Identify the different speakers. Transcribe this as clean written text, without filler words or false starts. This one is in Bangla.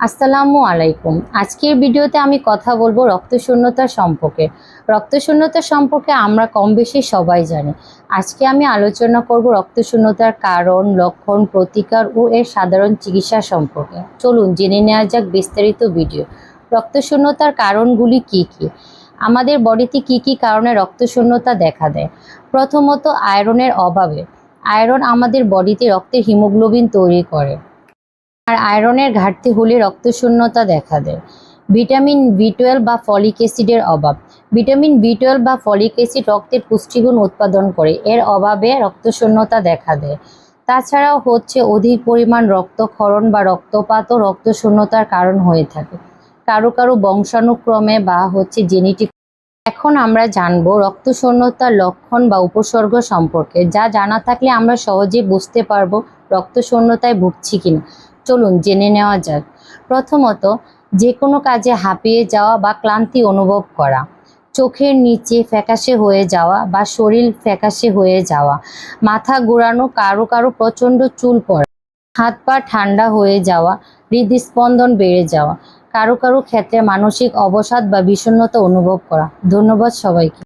Speaker 1: আসসালামু আলাইকুম। আজকের ভিডিওতে আমি কথা বলবো রক্তশূন্যতা সম্পর্কে। রক্তশূন্যতা সম্পর্কে আমরা কম বেশি সবাই জানি। আজকে আমি আলোচনা করব রক্তশূন্যতার কারণ, লক্ষণ, প্রতিকার ও এর সাধারণ চিকিৎসা সম্পর্কে। চলুন জেনে নেওয়া যাক বিস্তারিত ভিডিও। রক্তশূন্যতার কারণগুলি কি কি? আমাদের বডিতে কি কি কারণে রক্তশূন্যতা দেখা দেয়? প্রথমত আয়রনের অভাবে। আয়রন আমাদের বডিতে রক্তের হিমোগ্লোবিন তৈরি করে, আর আয়রনের ঘাটতি হলে রক্তশূন্যতা দেখা দেয়। ভিটামিন বি টুয়েলভ বা ফলিক অ্যাসিডের অভাব। ভিটামিন বি টুয়েলভ বা ফলিক অ্যাসিড রক্তের পুষ্টিগুণ উৎপাদন করে, এর অভাবে রক্তশূন্যতা দেখা দেয়। তাছাড়াও অধিক পরিমাণ রক্তক্ষরণ বা রক্তপাতও রক্তশূন্যতার কারণ হয়ে থাকে, কারো কারো বংশানুক্রমে বা জেনেটিক। এখন আমরা জানবো রক্তশূন্যতার লক্ষণ বা উপসর্গ সম্পর্কে, যা জানা থাকলে আমরা সহজেই বুঝতে পারবো রক্তশূন্যতায় ভুগছি কিনা। চলুন জেনে নেওয়া যাক। প্রথমত, যে কোনো কাজে হাঁপিয়ে যাওয়া বা ক্লান্তি অনুভব করা, চোখের নিচে ফ্যাকাশে হয়ে যাওয়া বা শরীর ফ্যাকাশে হয়ে যাওয়া, মাথা ঘোরানো, কারো কারো প্রচণ্ড চুল পড়া, হাত পা ঠান্ডা হয়ে যাওয়া, হৃদস্পন্দন বেড়ে যাওয়া, কারো কারো ক্ষেত্রে মানসিক অবসাদ বা বিষণ্ণতা অনুভব করা। ধন্যবাদ সবাইকে।